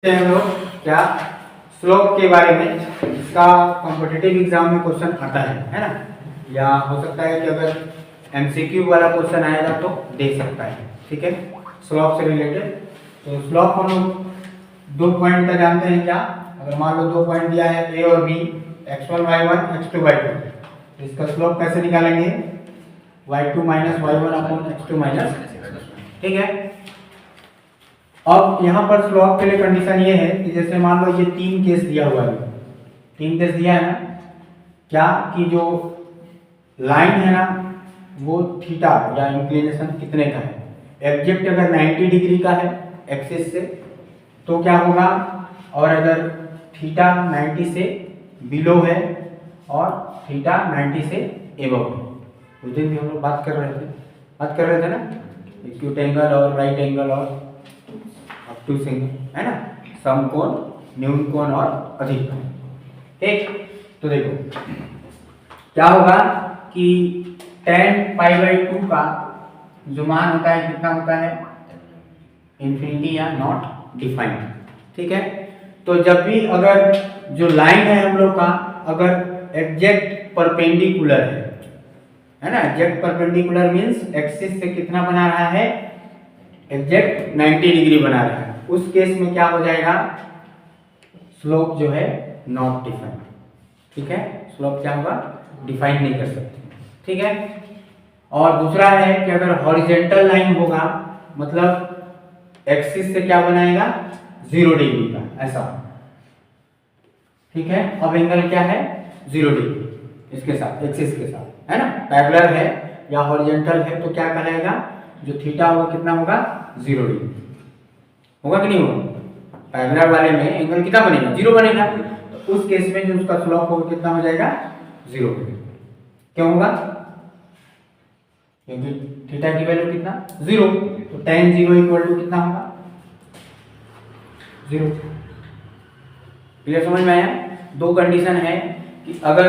हम लोग क्या स्लोप के बारे में, इसका कॉम्पिटिटिव एग्जाम में क्वेश्चन आता है ना, या हो सकता है कि अगर एमसीक्यू वाला क्वेश्चन आएगा तो दे सकता है। ठीक है, स्लोप से रिलेटेड। तो स्लोप हम लोग 2 पॉइंट का जानते हैं क्या। अगर मान लो 2 पॉइंट दिया है ए और B, x1 y1 x2 y2, तो इसका स्लोप कैसे निकालेंगे, y2 minus y1 upon x2 minus. ठीक है, अब यहाँ पर स्लोप के लिए कंडीशन ये है कि जैसे मान लो ये 3 केस दिया हुआ है, 3 केस दिया है ना, क्या कि जो लाइन है ना वो थीटा या इंक्लिनेशन कितने का है। एग्जैक्ट अगर 90 डिग्री का है एक्सिस से तो क्या होगा, और अगर थीटा 90 से बिलो है और थीटा 90 से एबव है। उस दिन भी हम लोग बात कर रहे थे ना, एक्यूट एंगल और राइट एंगल और ऑब्टूसिंग, है ना, समकोण, न्यून कोण और अधिक कोण। ठीक, तो देखो क्या होगा कि tan π/2 का जो मान होता है कितना होता है, इंफिनिटी या नॉट डिफाइंड। ठीक है, तो जब भी अगर जो लाइन है हम लोग का अगर एग्जैक्ट परपेंडिकुलर है ना, एग्जैक्ट परपेंडिकुलर मींस एक्सिस से कितना बना रहा है, एग्जैक्ट 90 डिग्री बना रहा है, उस केस में क्या हो जाएगा, स्लोप जो है नॉट डिफाइंड। ठीक है, स्लोप क्या होगा, डिफाइन नहीं कर सकते। ठीक है, और दूसरा है कि अगर हॉरिजॉन्टल लाइन होगा मतलब एक्सिस से क्या बनाएगा, 0 डिग्री का ऐसा। ठीक है, अब एंगल क्या है, 0 डिग्री इसके साथ, एक्सिस के साथ, है ना, पैरेलल है या हॉरिजॉन्टल है तो क्या कहलाएगा, जो थीटा होगा कितना होगा, 0 डिग्री होगा कि नहीं होगा। पैरेलल वाले में एंगल कितना बनेगा, 0 बनेगा, तो उस केस में जो उसका स्लोप होगा कितना हो जाएगा, 0 डिग्री। क्यों होगा, क्योंकि थीटा की वैल्यू कितना, 0, तो tan 0 इक्वल टू कितना होगा, 0। क्लियर, समझ में आया। 2 कंडीशन है कि अगर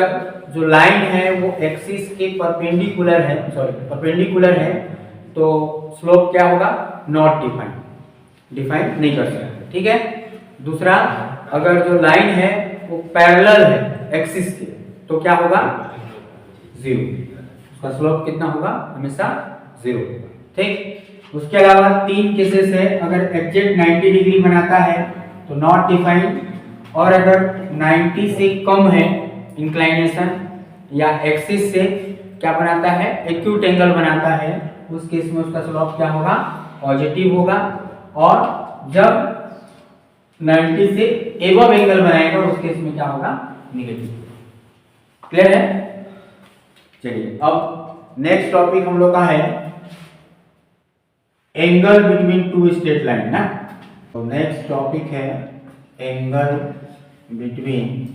जो लाइन है वो एक्सिस के परपेंडिकुलर है, परपेंडिकुलर है, तो स्लोप क्या होगा, नॉट डिफाइन नहीं कर सकते। ठीक है, दूसरा अगर जो लाइन है वो पैरेलल है एक्सिस के तो क्या होगा, 0, उसका स्लोप कितना होगा, हमेशा 0। ठीक, उसके अलावा 3 केसेस है, अगर एग्जैक्ट 90 डिग्री बनाता है तो नॉट डिफाइन, और अगर 90 से कम है इंक्लाइनेशन या एक्सिस से क्या बनाता है, एक्यूट एंगल बनाता है, उस केस में उसका स्लोप क्या होगा, पॉजिटिव होगा, और जब 90 से एबव एंगल बनाएगा उस केस में क्या होगा, नेगेटिव। क्लियर है। चलिए, अब नेक्स्ट टॉपिक हम लोग का है एंगल बिटवीन 2 स्ट्रेट लाइन ना। तो नेक्स्ट टॉपिक है एंगल बिटवीन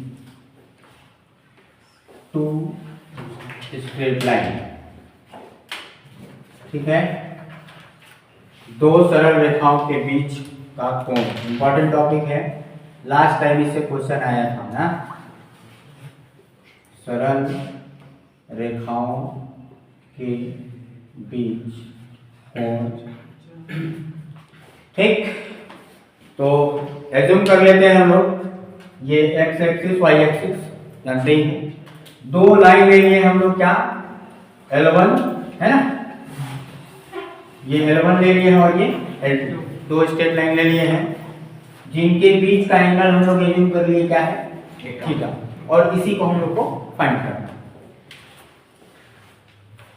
2 स्ट्रेट लाइन। ठीक है, 2 सरल रेखाओं के बीच का कोण इंपॉर्टेंट टॉपिक है, लास्ट टाइम इससे क्वेश्चन आया था ना, सरल रेखाओं के बीच कोण। ठीक, तो एज्यूम कर लेते हैं हम लोग, ये x एक्सिस y एक्सिस जानते ही हैं, 2 लाइन ले लिए हम लोग, क्या L1 है ना, ये L1 ले लिए हैं और ये L2, 2 स्ट्रेट लाइन ले लिए हैं, जिनके बीच का एंगल हम लोग एज्यूम कर लिए क्या है, थीटा, और इसी को हम लोग को फाइंड करना है।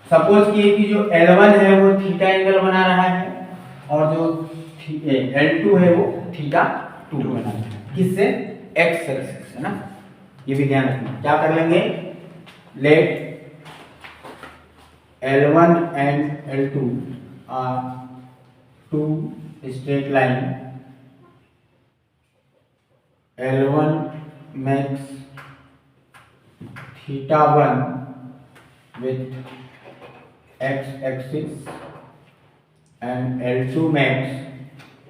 सपोज कि जो L1 है वो थीटा एंगल बना रहा है और जो L2 है वो थीटा 2 बना रहा है, किससे, x एक्सिस, है ना, ये भी ध्यान रखना। क्या कर लेंगे, let L1 and L2 are 2 straight line, L1 makes theta 1 with x axis and L2 makes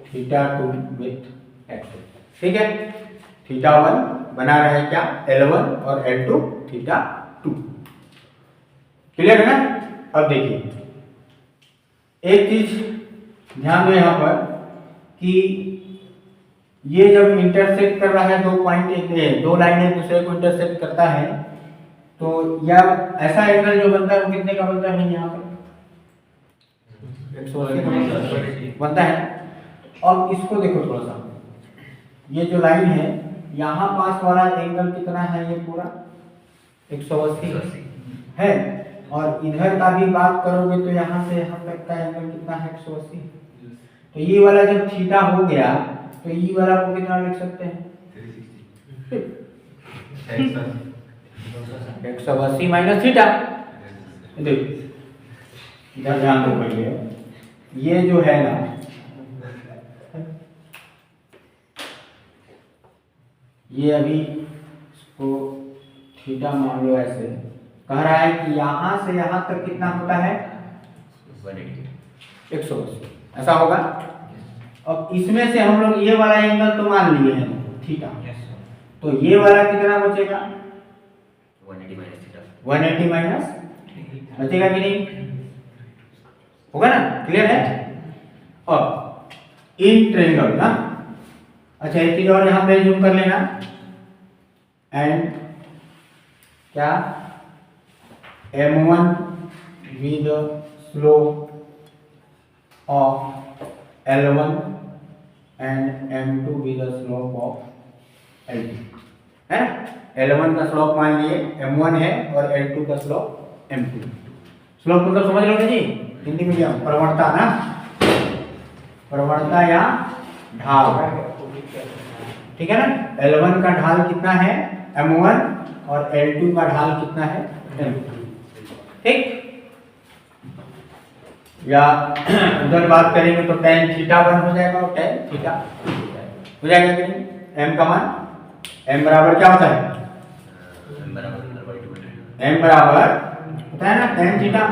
theta 2 with x axis। ठीक है, थीटा 1 बना रहे हैं क्या, L1, और L2 थीटा 2। क्लियर है ना। अब देखिए एक चीज ध्यान दो यहाँ पर कि ये जब इंटरसेक्ट कर रहा है दो पॉइंट, दो लाइन एक दूसरे को इंटरसेक्ट करता है, तो या ऐसा एंगल जो बनता है वो कितने का बनता है यहाँ पर 180 बनता है। अब इसको देखो थोड़ा सा, ये जो लाइन है यहाँ पास वाला एंगल कितना है, ये पूरा 180 है, और इधर का भी बात करोगे तो यहाँ से यहाँ तक का एंगल कितना है 180। तो ये वाला जब थीटा हो गया तो ये वाला को कितना लिख सकते हैं 180 माइनस थीटा। इधर ध्यान दो पहले, ये जो है ना ये अभी इसको थीटा मान लो, ऐसे कह रहा है कि यहाँ से यहाँ तक कितना होता है 180, ऐसा होगा। अब इसमें से हम लोग ये वाला एंगल तो मान लिए हैं थीटा, तो ये वाला कितना बचेगा 180 माइनस बचेगा कि नहीं, होगा ना, क्लियर है। अब इन ट्रायंगल ना, अच्छा एक चीज और यहाँ पे जूम कर लेना, एंड क्या M1 with the slope of L1 and M2 with the slope of L2 है ना। L1 का स्लोप मान लिए M1 है और L2 का स्लोप M2। स्लोप मतलब समझ लो जी हिंदी मीडियम, प्रवणता ना, प्रवणता या ढाल, ठीक है ना। L1 का ढाल कितना है M1 और L2 का ढाल कितना है M2, ठीक। या उधर बात करेंगे तो tan θ1 हो जाएगा और tan थीटा हो जाएगा कि नहीं। m का मान m बराबर क्या होता है, m बराबर होता है ना tan थीटा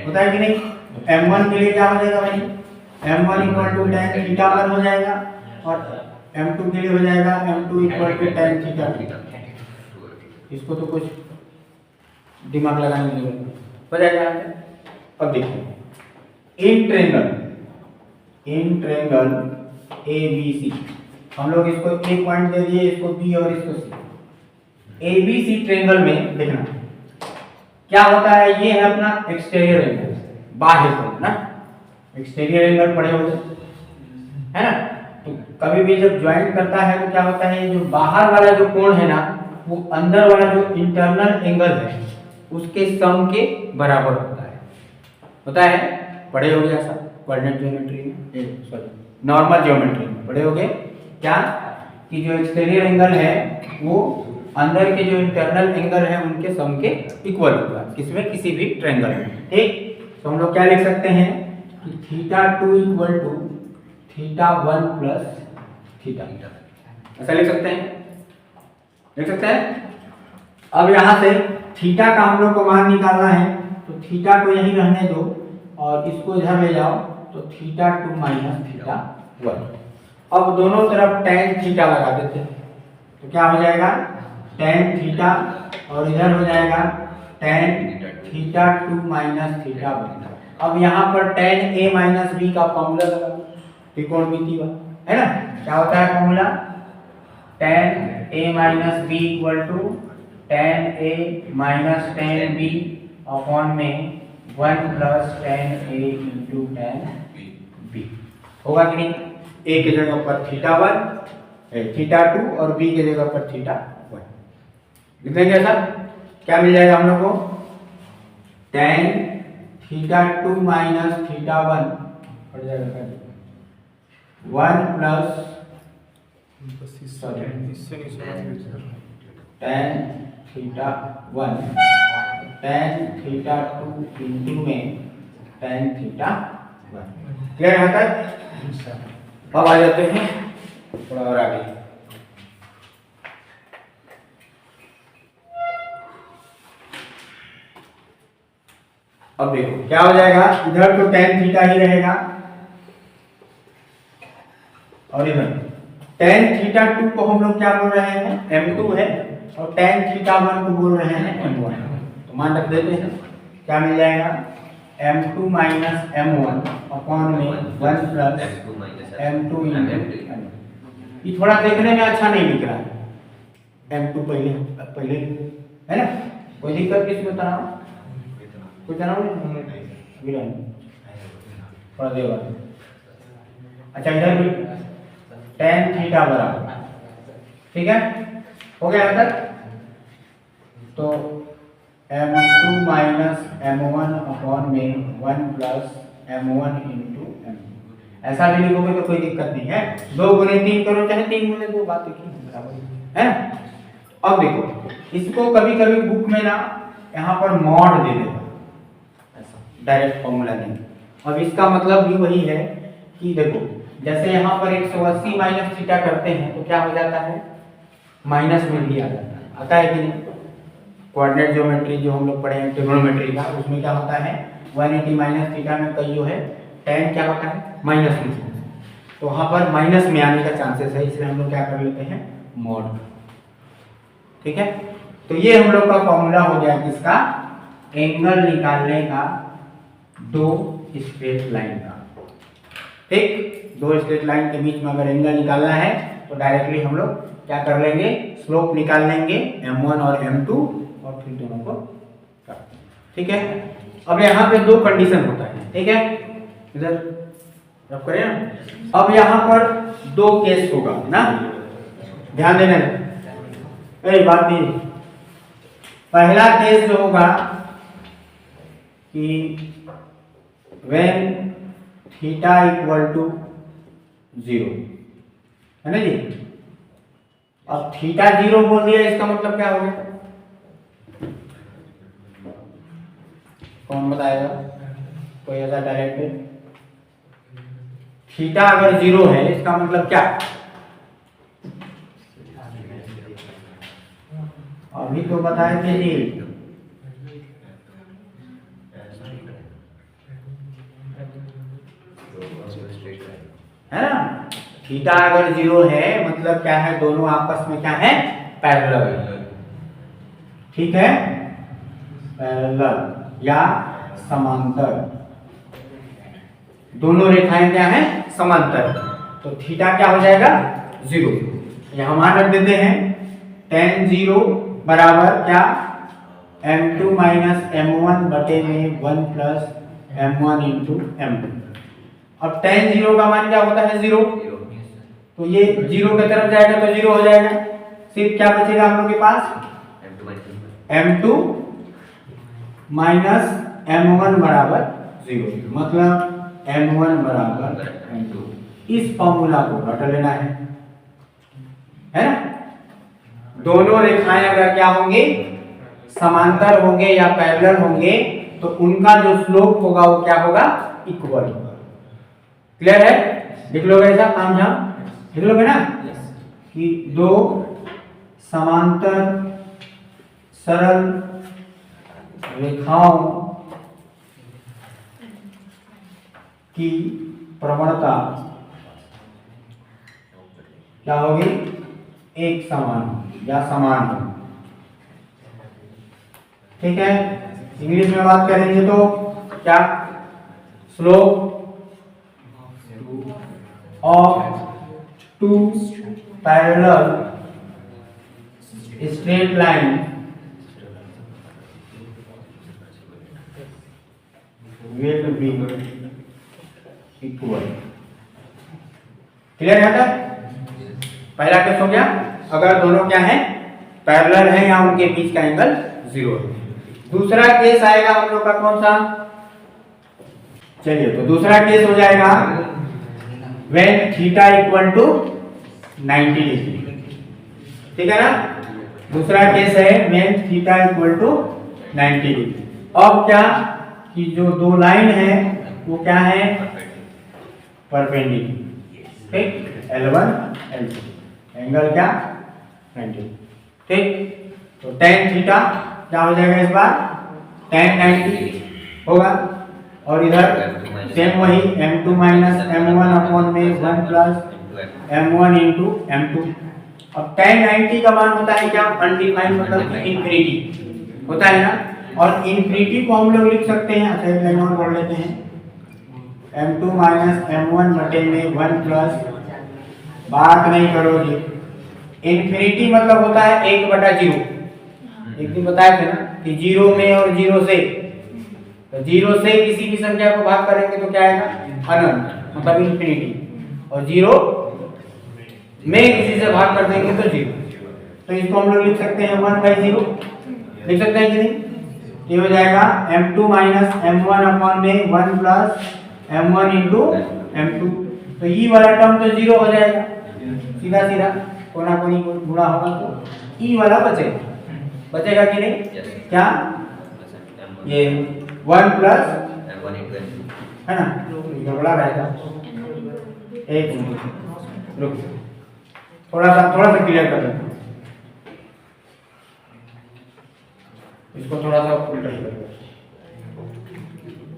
होता है कि नहीं। m1 के लिए क्या हो जाएगा भाई, m1 इक्वल टू tan θ1 हो जाएगा, और m2 के लिए हो जाएगा m2 इक्वल टू tan θ2। इसको तो कुछ दिमाग लगाने की जरूरत नहीं, हो जाएगा। अब देखिए इन ट्रायंगल ABC, हम लोग इसको एक पॉइंट दे दिए, इसको B और इसको C। ABC ट्रायंगल में देखना क्या होता है, ये है अपना एक्सटीरियर एंगल, बाह्य कोण ना, एक्सटीरियर एंगल पड़े होते है ना। तो कभी भी जब ज्वाइन करता है तो क्या होता है, जो बाहर वाला जो कोण है ना वो अंदर वाला जो इंटरनल एंगल है उसके सम के बराबर होता है, पढ़े होगे ऐसा कोऑर्डिनेट ज्योमेट्री में, सॉरी नॉर्मल ज्योमेट्री में पढ़े होगे क्या, कि जो एक्सटीरियर एंगल है वो अंदर के जो इंटरनल एंगल है उनके सम के इक्वल होगा, किसमें, किसी भी ट्रायंगल में, ठीक। तो हम लोग क्या लिख सकते हैं कि θ2 इक्वल टू θ1 प्लस थीटा, ऐसा लिख सकते हैं। अब यहाँ से थीटा का हम लोग को मान निकालना है, तो थीटा को यहीं रहने दो और इसको इधर ले जाओ, तो θ2 माइनस θ1। अब दोनों तरफ tan थीटा लगा देते हैं, तो क्या हो जाएगा tan थीटा, और इधर हो जाएगा tan θ2 माइनस θ1। अब यहाँ पर tan A माइनस B का फॉर्मूला लगा, त्रिकोणमिति है ना, क्या होता है formula, tan A minus B equal to tan A minus tan B upon में 1 plus tan A into tan B, होगा कि नहीं। A की जगह पर θ1 θ2 और B की जगह पर θ1 लिख देंगे, ऐसा क्या मिल जाएगा हम लोग को, tan θ2 माइनस θ1 पड़ जाएगा 1 प्लस tan θ1 tan θ2 इंटू में tan θ1। क्लियर है तक। अब आ जाते हैं थोड़ा और आगे, अब देखो क्या हो जाएगा, इधर तो tan थीटा ही रहेगा और इधर tan θ2 को हम लोग क्या बोल रहे हैं m2 है, और tan θ1 को बोल रहे हैं m1। तो मान रख देते हैं, क्या मिल जाएगा m2 माइनस m1 अपॉन में 1 प्लस m2 इंटू, ये थोड़ा देखने में अच्छा नहीं दिख रहा है, M2 पहले पहले है ना, कोई दिक्कत किसमें तनाव, कोई तनाव नहीं, थोड़ा देगा। अच्छा इधर भी tan थीटा बराबर, ठीक है, हो गया यहाँ तक। तो M2 माइनस M1 अपॉन में 1 प्लस M1 इंटू M2, ऐसा भी लिखोगे तो कोई दिक्कत नहीं है, 2 गुने 3 करो चाहे 3 गुने 2, बात है ना। अब देखो इसको कभी कभी बुक में ना यहाँ पर मॉड दे देगा, डायरेक्ट फॉर्मूला नहीं। अब इसका मतलब भी वही है कि देखो जैसे यहाँ पर 180 माइनस थीटा करते हैं तो क्या हो जाता है, माइनस में भी आ जाता है, आता है कि नहीं। कोऑर्डिनेट ज्योमेट्री जो हम लोग पढ़े हैं ट्रिग्नोमेट्री का, उसमें क्या होता है 180 माइनस थीटा में कई जो है tan क्या होता है माइनस में, तो वहाँ पर माइनस में आने का चांसेस है, इसलिए हम लोग क्या कर लेते हैं मॉड, ठीक है। तो ये हम लोग का फॉर्मूला हो गया किसका, एंगल निकालने का 2 स्ट्रेट लाइन का, ठीक। 2 स्ट्रेट लाइन के बीच में अगर एंगल निकालना है तो डायरेक्टली हम लोग क्या कर लेंगे, स्लोप निकाल लेंगे M1 और M2 और फिर दोनों को काट देंगे, ठीक है। अब यहाँ पे 2 कंडीशन होता है, ठीक है, इधर रब करें ना। अब यहाँ पर 2 केस होगा ना, ध्यान देना, बात नहीं। पहला केस जो होगा कि व्हेन थीटा इक्वल टू 0, है ना जी। अब थीटा 0 बोल दिया, इसका मतलब क्या हो गया, कौन बताएगा, कोई ऐसा डायरेक्ट। थीटा अगर 0 है इसका मतलब क्या, अभी तो बताए थे जी, है ना। थीटा अगर 0 है मतलब क्या है, दोनों आपस में क्या है पैरेलल, ठीक है, पैरेलल या समांतर, दोनों रेखाएं क्या है समांतर, तो थीटा क्या हो जाएगा 0। यहां मान रख देते हैं tan 0 बराबर क्या, M2 माइनस M1 बटे में 1 प्लस M1 इंटू M2। अब tan 0 का मान क्या होता है 0, तो ये 0 की तरफ जाएगा तो 0 हो जाएगा, सिर्फ क्या बचेगा हम लोग के पास M2 माइनस M1 बराबर 0, मतलब M1 बराबर M2। इस फॉर्मूला को रट लेना है ना। दोनों रेखाएं अगर क्या होंगे समांतर होंगे या पैरेलल होंगे तो उनका जो स्लोप होगा वो क्या होगा, इक्वल होगा। क्लियर है, लिख लोगे ऐसा काम झाम, लिख लोगे ना कि 2 समांतर सरल रेखाओं की प्रवणता क्या होगी, एक समान या समान होगी, ठीक है। इंग्लिश में बात करेंगे तो क्या, slope of 2 parallel straight line will be equal. Clear है तक, पहला केस हो गया, अगर दोनों क्या है पैरेलल है या उनके बीच का एंगल 0 है। दूसरा केस आएगा हम लोग का कौन सा, चलिए तो दूसरा केस हो जाएगा when theta equal to 90 degree, ठीक है ना। दूसरा केस है when theta equal to 90 degree. अब क्या कि जो 2 लाइन है वो क्या है परपेंडिकुलर, ठीक, L1 L2, एंगल क्या 90, ठीक। तो tan थीटा क्या हो जाएगा इस बार, tan 90 होगा, और इधर सेम वही M2 माइनस M1 अपॉन में 1 प्लस M1 इंटू M2। अब tan 90 का मान होता है क्या, अनडिफाइंड, मतलब इन्फिनिटी होता है ना, और इन्फिनिटी को हम लोग लिख सकते हैं, अच्छा एक लाइन और पढ़ लेते हैं, M2 माइनस M1 बटे में 1 प्लस बात नहीं करो जी। इन्फिनिटी मतलब होता है 1/0। एक दिन बताए थे ना कि 0 में और 0 से, तो 0 से किसी भी संख्या को भाग करेंगे तो क्या आएगा, अनंत, मतलब इन्फिनिटी। और 0 में किसी से भाग कर देंगे तो 0। तो इसको हम लोग लिख सकते हैं 1/0, लिख सकते हैं कि नहीं। ये हो जाएगा m2 माइनस m1 अपॉन में 1 प्लस m1 इंटू m2। तो ये वाला टर्म तो 0 हो जाएगा, सीधा सीधा कोना कोनी को गुणा होगा तो ई वाला बचेगा कि नहीं। क्या ये 1 प्लस है ना, गड़बड़ा रहेगा। एक मिनट रुक, थोड़ा सा क्लियर कर लेते, इसको थोड़ा सा उल्टा ही कर।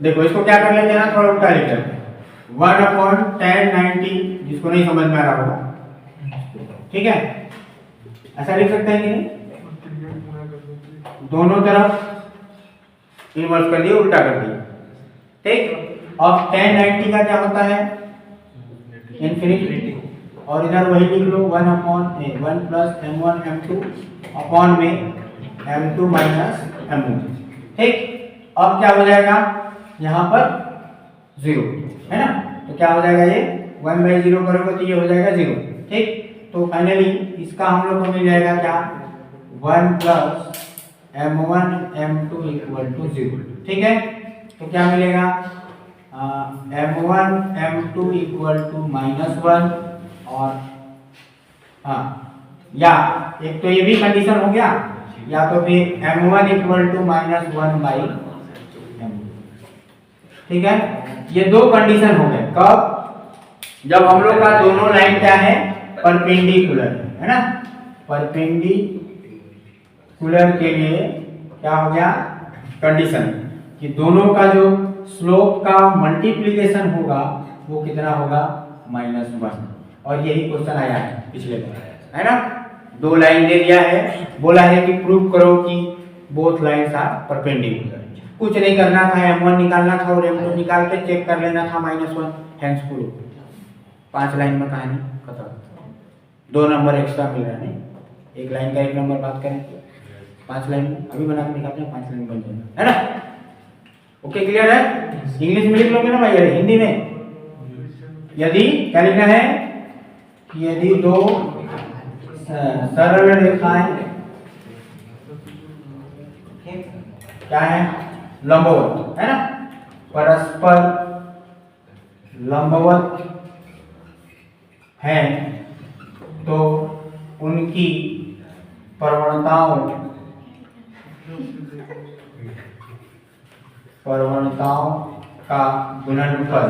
देखो इसको क्या कर लेते हैं ना, थोड़ा उल्टा लिख लेते हैं। 1/1090, जिसको नहीं समझ में आ रहा होगा, ठीक है, ऐसा लिख सकते हैं कि नहीं। दोनों तरफ इन्वर्स कर दिए, उल्टा कर दिए, ठीक। अब 1090 का क्या होता है, इन्फिनिटी, और इधर वही लिख लो 1 प्लस m1 m2 अपॉन में m2 माइनस m1, ठीक। अब क्या हो जाएगा यहाँ पर 0 है ना, तो क्या हो जाएगा ये 1/0 करोगे तो ये हो जाएगा 0, ठीक। तो फाइनली इसका हम लोग को मिल जाएगा क्या, 1 plus m1 m2 equal to 0, ठीक है। तो क्या मिलेगा, m1 m2 इक्वल टू -1, और हाँ, या एक तो ये भी कंडीशन हो गया, या तो फिर m1 इक्वल टू -1/m, ठीक है। ये दो कंडीशन हो गए, कब, जब हम लोग का दोनों लाइन क्या है, परपेंडिकुलर है ना। परपेंडिकुलर के लिए क्या हो गया कंडीशन, कि दोनों का जो स्लोप का मल्टीप्लिकेशन होगा वो कितना होगा, -1। और यही क्वेश्चन आया है पिछले बार, है ना। दो लाइन दे दिया है, बोला है कि प्रूव करो कि बोथ लाइन्स आर परपेंडिकुलर। कुछ नहीं करना था, m1 निकालना था और m2 निकाल के चेक कर लेना था -1, हैंस प्रूव। 5 लाइन में कहानी खत्म, 2 नंबर एक्स्ट्रा मिल रहा है। नहीं, एक लाइन का 1 नंबर बात करें, 5 लाइन अभी बना के दिखाते हैं, 5 लाइन बन जाएगा, है ना। ओके, क्लियर है। इंग्लिश में लिख लोगे ना भाई, हिंदी में यदि क्या लिखना है, यदि दो सरल रेखाएं क्या है, लंबवत है ना, परस्पर लंबवत हैं, तो उनकी प्रवणताओं का गुणनफल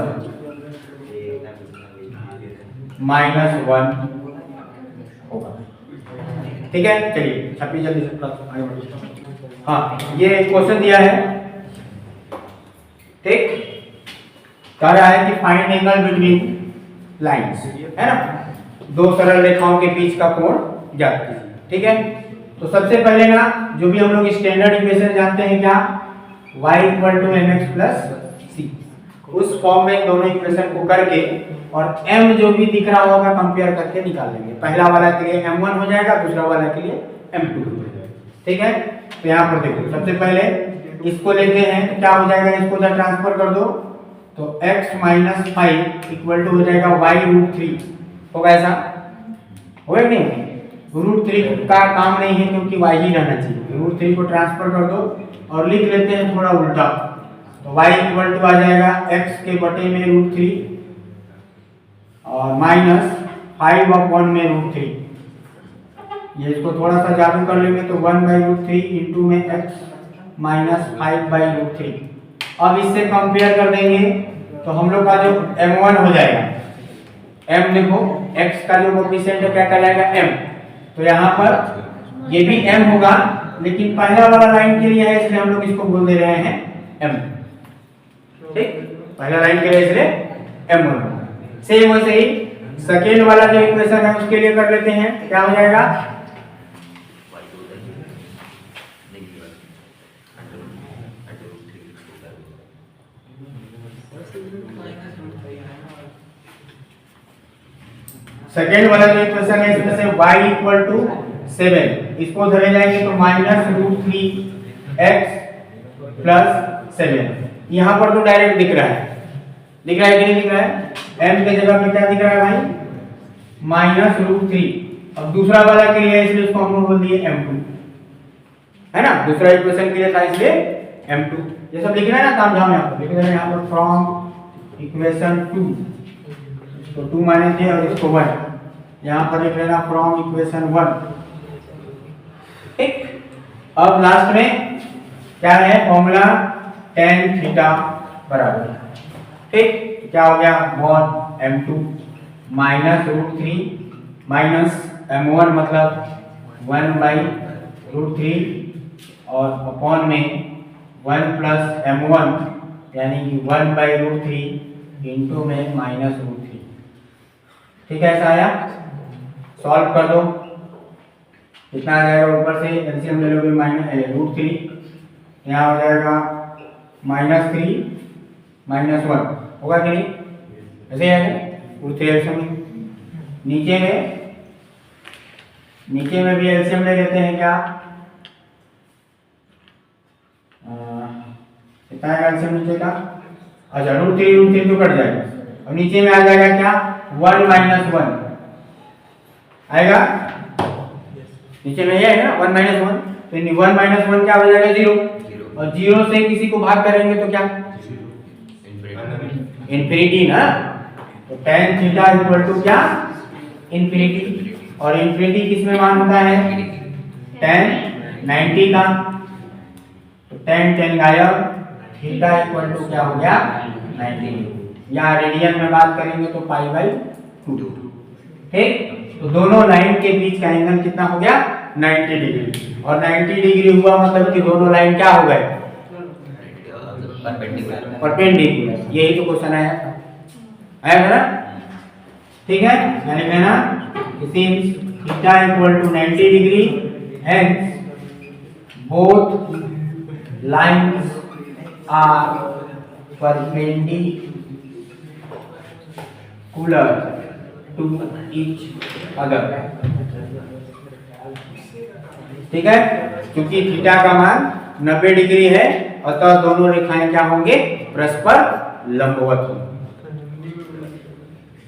-1 होगा, ठीक है। चलिए छपी जल्दी से आगे बढ़िए। हाँ, ये क्वेश्चन दिया है, ठीक। कह रहा है कि फाइंड एंगल बिटवीन लाइंस, है ना, दो सरल रेखाओं के बीच का कोण ज्ञात कीजिए, ठीक है। तो सबसे पहले ना, जो भी हम लोग स्टैंडर्ड इक्वेशन जानते हैं क्या, y = mx + c, उस फॉर्म में दोनों इक्वेशन को करके और m जो भी दिख रहा होगा कंपेयर करके निकाल लेंगे। पहला वाला के लिए m1 हो जाएगा, दूसरा वाला के लिए m2 हो जाएगा, ठीक है। तो यहाँ पर देखो, सबसे पहले इसको लेते हैं तो क्या हो जाएगा, इसको उधर ट्रांसफर कर दो, तो x - 5 इक्वल टू हो जाएगा y√3 होगा, ऐसा होगा कि नहीं। √3 का काम नहीं है क्योंकि y ही रहना चाहिए, √3 को ट्रांसफर कर दो और लिख लेते हैं थोड़ा उल्टा, तो y इक्वल टू आ जाएगा x के बटे में √3 और -5 में √3। ये इसको थोड़ा सा जादू कर लेंगे तो 1/√3 इंटू में x -5/√3। अब इससे कंपेयर कर देंगे तो हम लोग का जो m1 हो जाएगा, m देखो x का जो कोएफिशिएंट है क्या कहलाएगा, m। तो यहाँ पर ये भी m होगा, लेकिन पहला वाला लाइन के लिए है इसलिए हम लोग इसको बोल दे रहे हैं m, ठीक। पहला लाइन के लिए इसलिए m1 होगा। सेम वैसे ही सेकेंड वाला जो इक्वेशन है उसके लिए कर लेते हैं, क्या हो जाएगा, सेकेंड वाला जो इक्वेशन है इसमें से y इक्वल टू 7 इसको धरे जाएंगे तो -√3x प्लस 7 यहाँ पर तो डायरेक्ट दिख रहा है कि नहीं दिख रहा है? m के जगह पे क्या दिख रहा है भाई -√3। अब दूसरा वाला के लिए इसलिए इसको हम लोग बोल दिए m2 है ना, दूसरा इक्वेशन के लिए था इसलिए m2। ये सब लिखना है ना, काम झाम यहाँ पर लिख देना यहाँ पर फ्रॉम इक्वेशन 2 तो 2 माइनस है और इसको 1 यहाँ पर लिख लेना फ्रॉम इक्वेशन 1। ठीक, अब लास्ट में क्या है फॉर्मूला tan थीटा बराबर, ठीक क्या हो गया mod m2 -√3 माइनस m1 मतलब 1/√3 और अपॉन में 1 प्लस m1 यानी कि 1/√3 इंटू में -√3। ठीक है, ऐसा आया। सॉल्व कर दो, कितना आ जाएगा, ऊपर से एलसीएम ले लोगे -√3 यहाँ हो जाएगा -3 -1 होगा कि नहीं, ऐसे ही आएगा √3 एलसीएम। नीचे में भी एलसीएम ले लेते हैं क्या, कितना आएगा एलसीएम नीचे का, अच्छा √3 तो कट जाएगा और नीचे में आ जाएगा क्या 1 - 1 आएगा, नीचे में ये है ना 1 - 1 तो 1 - 1 क्या हो जाएगा 0 और 0 से किसी को भाग करेंगे तो क्या इन्फिनिटी ना, तो tan थीटा इक्वल टू क्या इन्फिनिटी, और इन्फिनिटी किस में मान होता है tan 90 का, तो tan गायब, थीटा इक्वल टू क्या हो गया 90। यहाँ रेडियन में बात करेंगे तो π/2। ठीक, तो दोनों लाइन के बीच का एंगल कितना हो गया 90 डिग्री, और 90 डिग्री हुआ मतलब कि दोनों लाइन क्या हो गए परपेंडिकुलर। यही तो क्वेश्चन आया था ना, ठीक है, यानी कहना since theta equal to 90 degree hence both lines are perpendicular to each other। ठीक है, क्योंकि थीटा का मान 90 डिग्री है अतः दोनों रेखाएं क्या होंगे परस्पर लंबवत होंगी।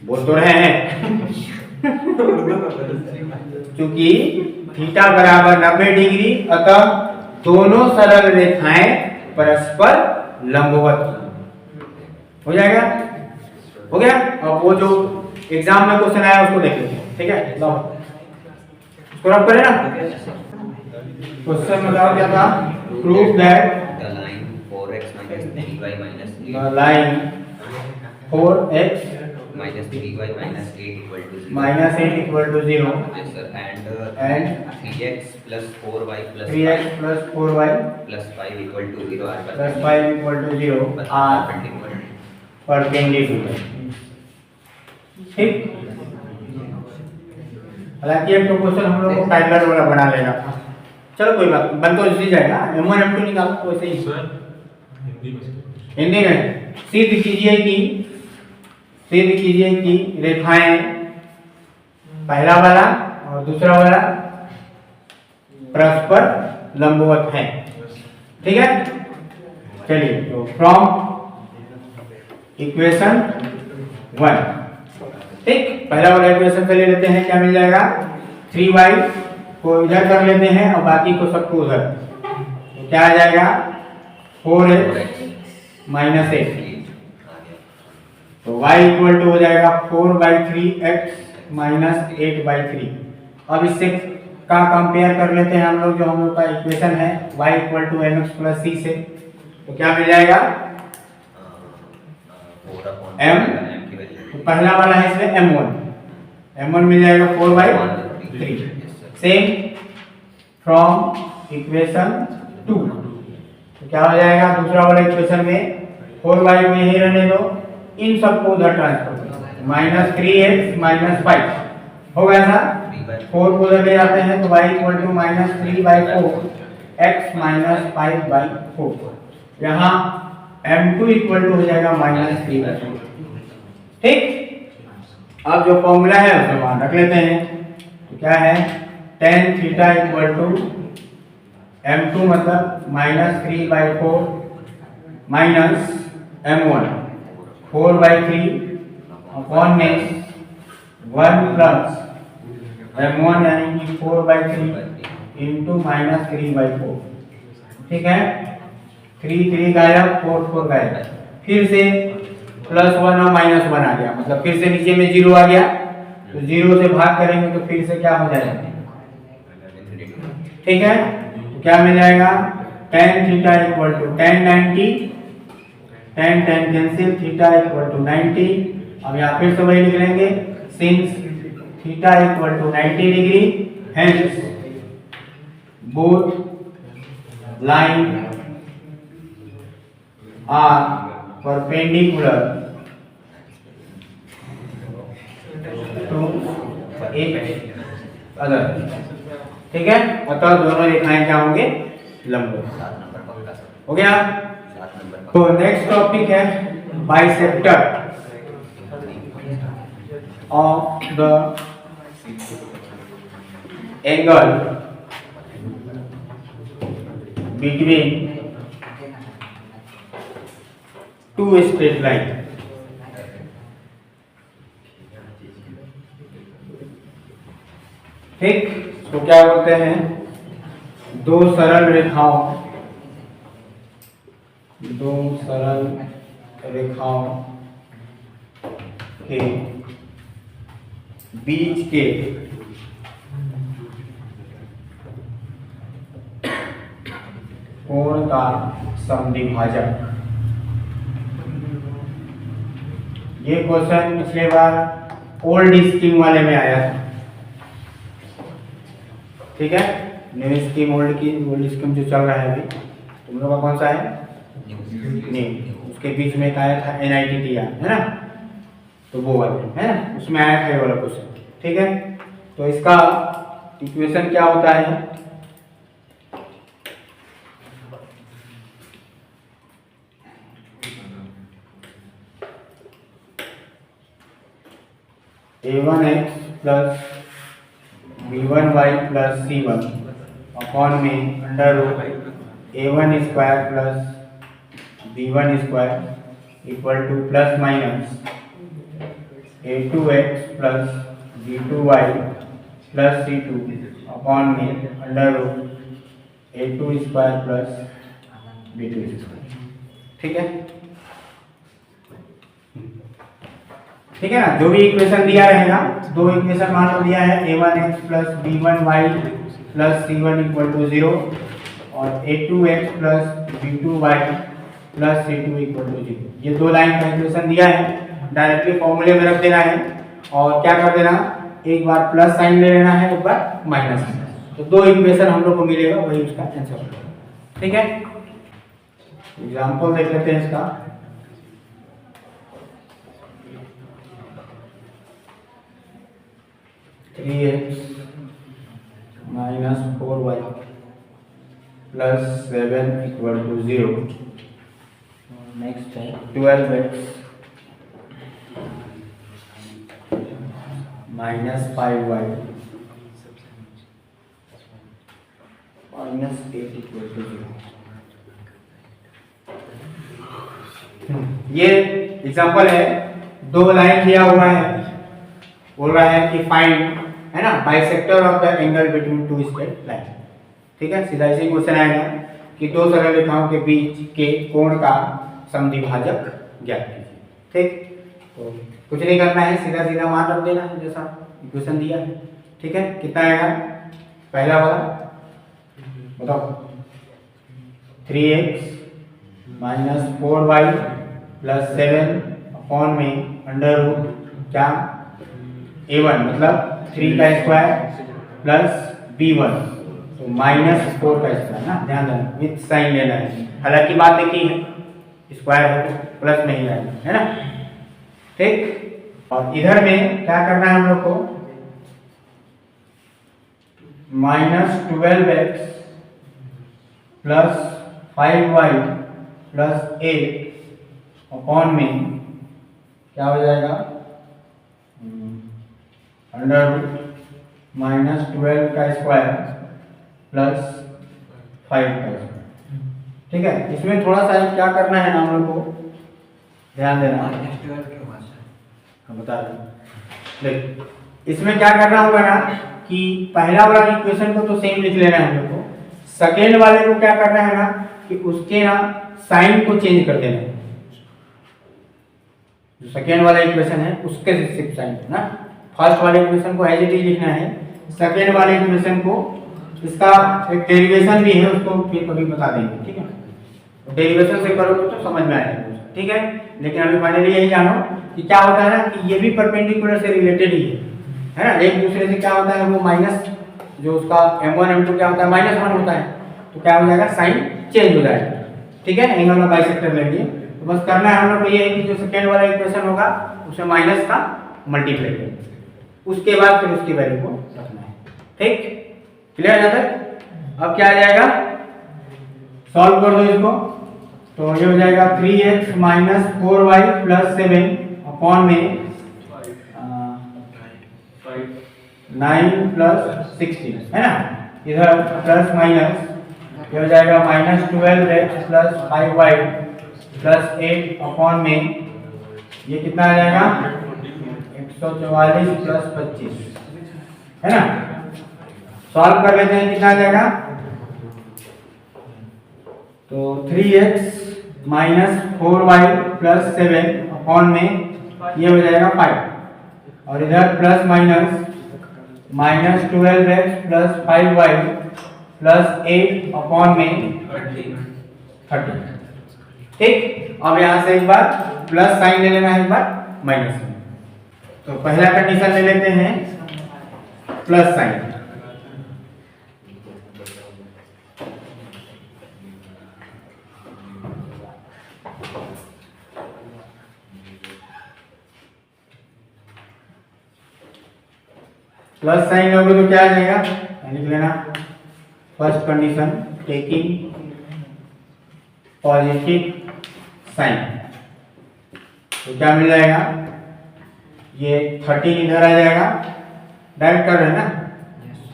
बोल तो रहे हैं क्योंकि थीटा बराबर 90 डिग्री अतः दोनों सरल रेखाएं परस्पर लंबवत हो जाएगा, हो गया। अब वो जो एग्जाम में क्वेश्चन आया उसको देख लेते हैं, ठीक है, लो उसको रब करें ना। क्वेश्चन बताओ क्या था, prove that the line 4x minus 3y minus 8 the line 4x minus 3y minus 8 equal to 0. minus 8 equal to 0 Yes sir, and and 3x plus 4y plus 3x 5 plus 4y plus 5 equal to 0 are plus 5 equal to 0 are perpendicular. perpendicular। ठीक, हालांकि एक तो question हम लोग को parallel वाला बना लेना था, चलो कोई बात बन तो इसी जाएगा। m1 m2 निकालो तो ऐसे ही हिंदी में सिद्ध कीजिए कि रेखाएं पहला वाला और दूसरा वाला परस्पर लंबवत हैं। ठीक है, चलिए तो फ्रॉम इक्वेशन 1, ठीक, पहला वाला इक्वेशन से ले लेते हैं, क्या मिल जाएगा 3y को इधर कर लेते हैं और बाकी को सबको उधर, तो क्या आ जाएगा 4x minus 8, तो y इक्वल टू हो जाएगा 4/3x minus 8/3। अब इससे का कंपेयर कर लेते हैं हम लोग, जो हम लोग का इक्वेशन है y equal to mx plus c से, तो क्या मिल जाएगा m, तो पहला वाला है इसमें m1 मिल जाएगा 4/3। सेम फ्रॉम इक्वेशन 2, तो क्या हो जाएगा दूसरा वाला इक्वेशन में 4y में ही रहने दो, इन सबको उधर ट्रांसफर करो, -3x - 5 होगा ऐसा, 4 को उधर ले जाते हैं तो y इक्वल टू -3/4x - 5/4, यहाँ m2 इक्वल टू हो जाएगा -3/4। ठीक, अब जो फॉर्मूला है उसमें मान रख लेते हैं। तो क्या है, tan theta equal to m2 मतलब -3/4 माइनस m1 4/3 अपॉन में 1 प्लस m1 यानी कि 4/3 इंटू -3/4। ठीक है, 3 गायब, 4 गायब, फिर से +1 और -1 आ गया, मतलब फिर से नीचे में 0 आ गया, तो 0 से भाग करेंगे तो फिर से क्या हो जाएगा। ठीक है, तो क्या मिल जाएगा, tan theta equal to tan 90, tan cancel, theta equal to 90। अब यहाँ फिर से वही लिख लेंगे, since theta equal to 90 degree, hence both line are perpendicular to each other. ठीक है, अतः दोनों रेखाएं क्या होंगे, लंबवत। 7 नंबर पक्का सर। हो गया। 7 नंबर तो नेक्स्ट टॉपिक है bisector of the angle between two straight line. ठीक, तो क्या बोलते हैं, दो सरल रेखाओं के बीच के कोण का समद्विभाजक। ये क्वेश्चन पिछले बार ओल्ड स्कीम वाले में आया था। ठीक है, न्यू स्कीम ओल्ड स्कीम जो चल रहा है अभी, तुम लोग का कौन सा है, नहीं, उसके बीच में एक आया था NITT है ना, तो वो वाले है ना, उसमें आया था ये वाला क्वेश्चन। ठीक है, तो इसका इक्वेशन क्या होता है, a1x plus b1y plus c1 upon में under root a1 square plus b1 square equal to plus minus a2x plus b2y plus c2 upon में under root a2 square plus b2 square. ठीक है, ठीक है ना, जो भी इक्वेशन दिया रहेगा, दो इक्वेशन मान लो दिया है, a1x plus b1y plus c1 equal to 0 और a2x plus b2y plus c2 equal to 0। ये दो लाइन का इक्वेशन दिया है, डायरेक्टली फॉर्मूले में रख देना है और क्या कर देना, एक बार प्लस साइन ले लेना है, एक बार माइनस साइन, तो दो इक्वेशन हम लोग को मिलेगा, वही उसका आंसर होगा। ठीक है, एग्जांपल देख लेते हैं इसका। (3x - 4y plus 7 equal to 0). Next है 12x - 5y -8 इक्वल टू 0। ये एग्जांपल है, दो लाइन दिया हुआ है, बोल रहा है कि फाइंड, है ना, bisector of the angle between two straight line. ठीक है, सीधा इसी क्वेश्चन आएगा कि दो सरल रेखाओं के बीच के कोण का समद्विभाजक ज्ञात कीजिए। ठीक, तो कुछ नहीं करना है, सीधा सीधा मान रख देना है जैसा इक्वेशन दिया है। ठीक है, कितना आएगा, पहला वाला बताओ, 3x - 4y प्लस 7 अपॉन में अंडर रूट क्या, a1 मतलब 3 का स्क्वायर प्लस b1 तो -4 का स्क्वायर ना, ध्यान देना विथ साइन लेना है, हालांकि बात देखी है, स्क्वायर है तो प्लस में ही आएगा, है ना। ठीक, और इधर में क्या करना है हम लोग को, -12x plus 5y plus 8 upon में क्या हो जाएगा, √-12 का स्क्वायर प्लस 5 का स्क्वायर। ठीक है, इसमें थोड़ा सा क्या करना है ना हम लोग को ध्यान देना। हम बता रहे देख, इसमें क्या करना होगा ना कि पहला वाला इक्वेशन को तो सेम लिख लेना है हम लोग को, सेकेंड वाले को क्या करना है ना कि उसके ना साइन को चेंज कर देना है। जो सेकेंड वाला इक्वेशन है उसके सिर्फ साइन ना, फर्स्ट वाले इक्वेशन को एज इट इज लिखना है, सेकेंड वाले इक्वेशन को इसका एक डेरिवेशन भी है उसको फिर कभी बता देंगे। ठीक है, तो डेरिवेशन से करोगे तो समझ में आएगा। ठीक है, लेकिन अभी फाइनली यही जानो कि क्या होता है ना कि ये भी परपेंडिकुलर से रिलेटेड ही है ना, एक दूसरे से क्या होता है वो माइनस जो उसका m1 m2 क्या होता है -1 होता है, तो क्या हो जाएगा साइन चेंज हो जाएगा। ठीक है, एंगल में बाइसेक्टर लेंगे तो बस करना है हम लोग को ये है कि जो सेकेंड वाला इक्वेशन होगा उसमें माइनस का मल्टीप्लाई करेंगे, उसके बाद फिर उसकी वैल्यू को रखना है। ठीक, क्लियर है? अब क्या आ जाएगा, सॉल्व कर दो इसको, तो ये हो जाएगा 3x - 4y + 7 अपॉन में 9 + 16 है ना, इधर प्लस माइनस ये हो जाएगा -12x + 5y + 8 अपॉन में ये कितना आ जाएगा 144 + 25 है ना। सॉल्व कर लेते हैं, कितना आ जाएगा, तो 3x - 4y + 7 अपॉन में ये हो जाएगा 5 और इधर plus minus -12x + 5y + 8 upon में 30। ठीक, अब यहाँ से एक बार प्लस साइन ले लेना है, एक बार माइनस साइन। तो पहला कंडीशन ले लेते हैं प्लस साइन, प्लस साइन लोगे तो क्या आ जाएगा, लिख लेना first condition taking positive sign, तो क्या मिल जाएगा, ये 13 इधर आ जाएगा, डायरेक्ट कर रहे हैं ना,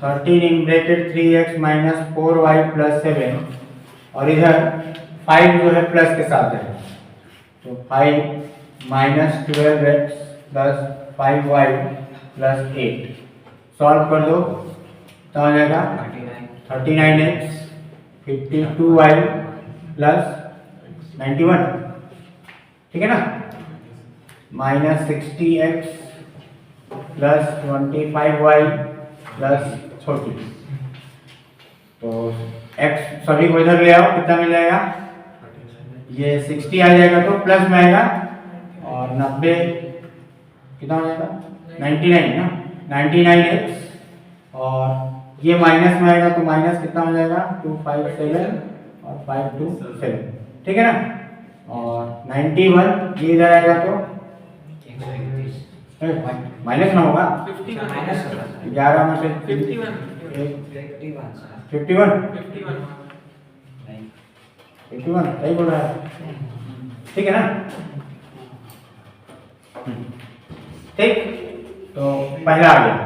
13 इन ब्रैकेट 3x - 4y + 7 और इधर 5 जो है प्लस के साथ है, तो 5 - 12x + 5y + 8 सॉल्व कर दो तो आ जाएगा 39x 52y + 91। ठीक है ना, -60x + 25y + 40, तो x सभी को इधर ले आओ, कितना मिल जाएगा, ये 60 आ जाएगा तो प्लस में आएगा और 90 कितना हो जाएगा 99 ना, 99x और ये माइनस में आएगा तो माइनस कितना हो जाएगा 257 और 527। ठीक है ना, और 91 ये इधर आएगा तो माइनस में होगा 11 में से 51 सही बोल रहा है। ठीक है ना, ठीक, तो पहला आ गया।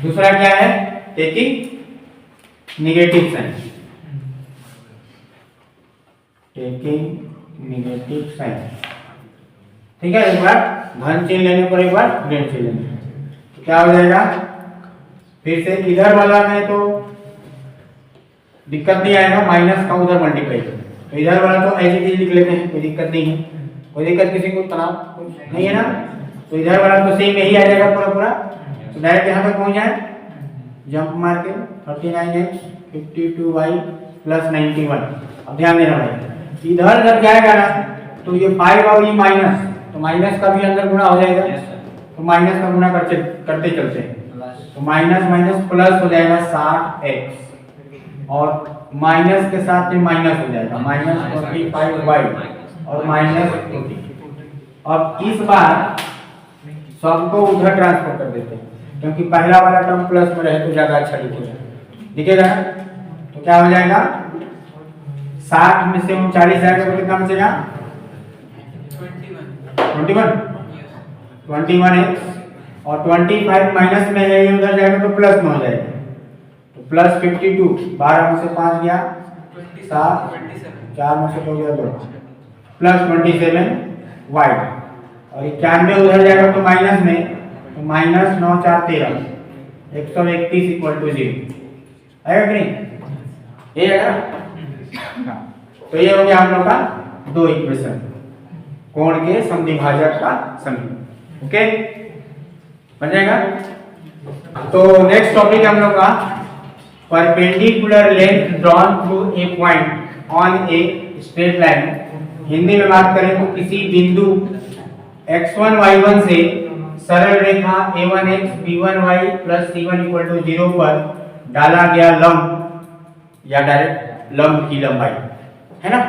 दूसरा क्या है, taking negative sign, taking negative sign. ठीक है, एक बार धन चिन्ह लेने पर एक बार ऋण चिन्ह लेने, तो क्या हो जाएगा, फिर से इधर वाला में तो दिक्कत नहीं आएगा, माइनस का उधर मल्टीप्लाई करें, तो इधर वाला तो ऐसे ही लिख लेते हैं, कोई दिक्कत नहीं है, कोई दिक्कत किसी को तनाव नहीं है ना, तो इधर वाला तो सेम यही आ जाएगा पूरा पूरा, तो डायरेक्ट यहाँ तक पहुँच जाए, जंप मार के 39x 52y + 91। अब ध्यान देना भाई, इधर जब जाएगा ना तो ये 5 और ये माइनस, तो माइनस का भी अंदर गुणा हो जाएगा, तो माइनस का गुणा करते चलते हैं, तो माइनस माइनस प्लस हो जाएगा 60x और माइनस के साथ में माइनस हो जाएगा -45y और -40। अब इस बार सबको उधर ट्रांसफर कर देते हैं, क्योंकि पहला वाला टर्म प्लस में रहे तो ज्यादा अच्छा दिखेगा। तो क्या हो जाएगा, 60 में से 39 जाएगा तो कितना बचेगा 21 21x और 25 माइनस में है, ये उधर जाएगा तो प्लस में हो जाएगा, तो प्लस 52, 12 में से 5 गया 7, 4 में से हो गया 2, प्लस 27 वाई, और 91 उधर जाएगा तो माइनस में, तो माइनस 9 4 13, 131 इक्वल टू 0 आएगा कि नहीं? ये आएगा। हाँ, तो ये हो गया हम लोग का दो इक्वेशन कोण के समद्विभाजक का समीकरण। ओके, बन जाएगा। तो नेक्स्ट टॉपिक हम लोग का perpendicular length drawn through a point on a straight line. Hindi में बात करें तो किसी बिंदु x1 y1 से सरल रेखा a1x b1y plus c1 equal to 0 पर डाला गया लंब या डायरेक्ट लंब की लंबाई है ना।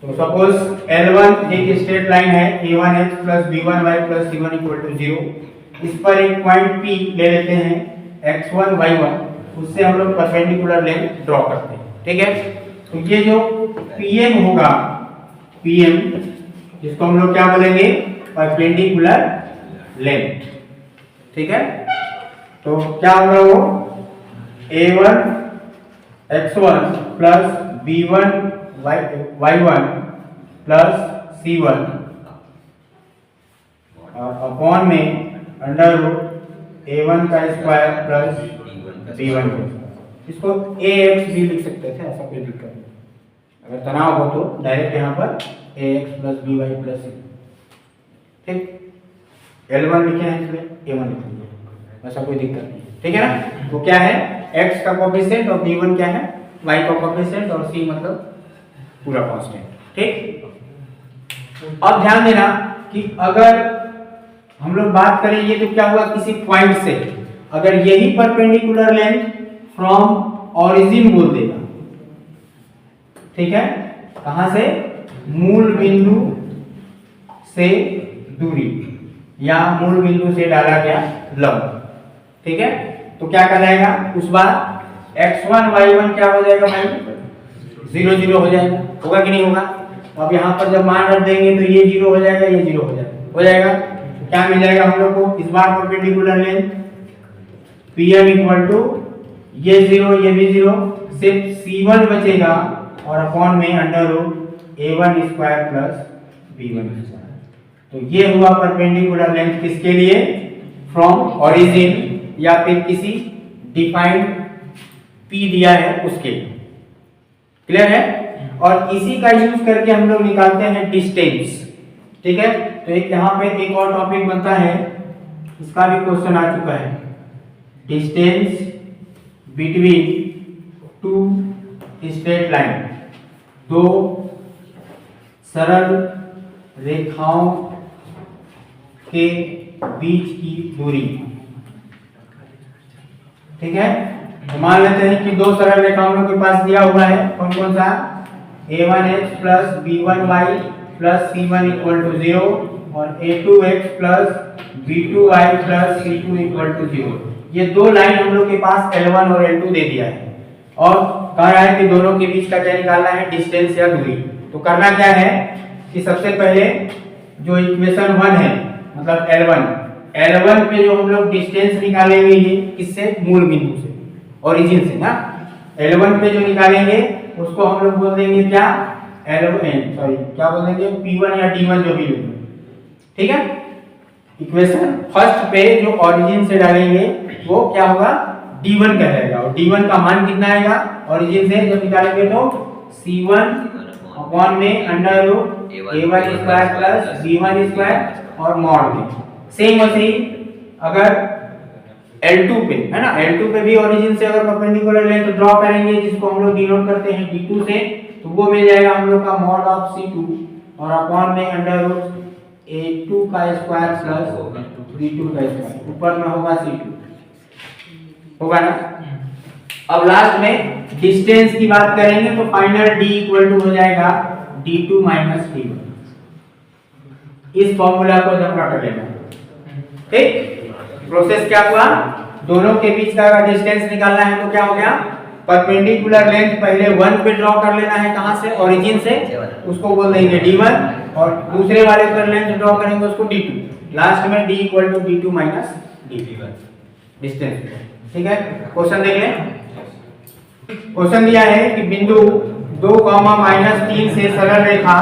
तो सपोज L1 एक स्ट्रेट लाइन है a1x plus b1y plus c1 equal to 0। इस पर एक पॉइंट P ले लेते हैं x1 y1, उससे हम लोग परपेंडिकुलर लेंथ ड्रॉ करते हैं। ठीक है, तो ये जो PM होगा, PM जिसको हम लोग क्या बोलेंगे, परपेंडिकुलर लेंथ। ठीक है, तो क्या होगा वो a1 x1 plus b1 y1 plus c1 upon में अंडर रूट a1 का स्क्वायर प्लस b1 का। इसको ax भी लिख सकते थे, ऐसा कोई दिक्कत नहीं। अगर तनाव हो तो डायरेक्ट यहाँ पर ax plus by plus c। ठीक, L1 लिखे हैं इसलिए a1 लिखेंगे, ऐसा कोई दिक्कत नहीं। ठीक है ना। तो क्या है, x का कोएफिशिएंट और b1 क्या है, y का कोएफिशिएंट और c मतलब पूरा कांस्टेंट। ठीक, अब ध्यान देना कि अगर हम लोग बात करें ये तो क्या हुआ किसी पॉइंट से, अगर यही परपेंडिकुलर लेंथ फ्रॉम ओरिजिन बोल देगा। ठीक है, कहां से, मूल बिंदु से दूरी या मूल बिंदु से डाला गया लंब। ठीक है, तो क्या कहलाएगा उस बार x1 y1 क्या हो जाएगा भाई, 0 0 हो जाएगा, होगा कि नहीं होगा। अब यहाँ पर जब मान रख देंगे तो ये 0 हो जाएगा, ये 0 हो जाएगा। क्या मिल जाएगा हम लोग को इस बार perpendicular length PM equal to ये 0 ये भी 0, सिर्फ C1 बचेगा और अपॉन में under root a1 square plus b1 square. तो ये हुआ परपेंडिकुलर लेंथ किसके लिए, फ्रॉम ओरिजिन या फिर किसी डिफाइंड P दिया है उसके लिए। क्लियर है। और इसी का यूज करके हम लोग निकालते हैं डिस्टेंस। ठीक है, तो एक यहाँ पे एक और टॉपिक बनता है, इसका भी क्वेश्चन आ चुका है, distance between two straight line, दो सरल रेखाओं के बीच की दूरी। ठीक है, तो मान लेते हैं कि दो सरल रेखा हम लोग के पास दिया हुआ है, कौन कौन सा, a1x plus b1y plus c1 equal to 0 और a2x plus b2y plus c2 equal to 0। ये दो लाइन हम लोग के पास L1 और L2 दे दिया है और कह रहा है कि दोनों के बीच का क्या निकालना है, डिस्टेंस या दूरी। तो करना क्या है कि सबसे पहले जो इक्वेशन 1 है मतलब L1 पे जो हम लोग डिस्टेंस निकालेंगे ये किससे, मूल बिंदु से, ओरिजिन से ना। L1 पे जो निकालेंगे उसको हम लोग बोल देंगे क्या, क्या बोल देंगे, P1 या D1 जो भी लोग। ठीक है, इक्वेशन फर्स्ट पे जो ओरिजिन से डालेंगे वो क्या होगा, D1 कहलाएगा और D1 का मान कितना आएगा, ओरिजिन से जब निकालेंगे तो C1 अपॉन में under root a1 square plus b1 square और मॉड में। सेम वैसे ही अगर L2 पे है ना, L2 पे भी ओरिजिन से अगर परपेंडिकुलर लेंथ ड्रॉ करेंगे जिसको हम लोग डिनोट करते हैं D2 से, तो वो मिल जाएगा हम लोग का मॉड ऑफ C2 और अपॉन में अंडर रूट a2 का स्क्वायर प्लस b2 का स्क्वायर, ऊपर में होगा C2, होगा ना। अब लास्ट में डिस्टेंस की बात करेंगे तो फाइनल D इक्वल टू हो जाएगा D2 माइनस D1। इस फॉर्मूला को जब कर लेना। ठीक, प्रोसेस क्या हुआ, दोनों के बीच का अगर डिस्टेंस निकालना है तो क्या हो गया, परपेंडिकुलर लेंथ पहले 1 पे ड्रॉ कर लेना है, कहां से, ओरिजिन से, उसको बोल देंगे D1 और दूसरे वाले पर लेंथ ड्रॉ करेंगे उसको D2। लास्ट में D equal to D2 minus distance. ठीक है, क्वेश्चन देख लें। क्वेश्चन दिया है कि बिंदु 2,-3 से सरल रेखा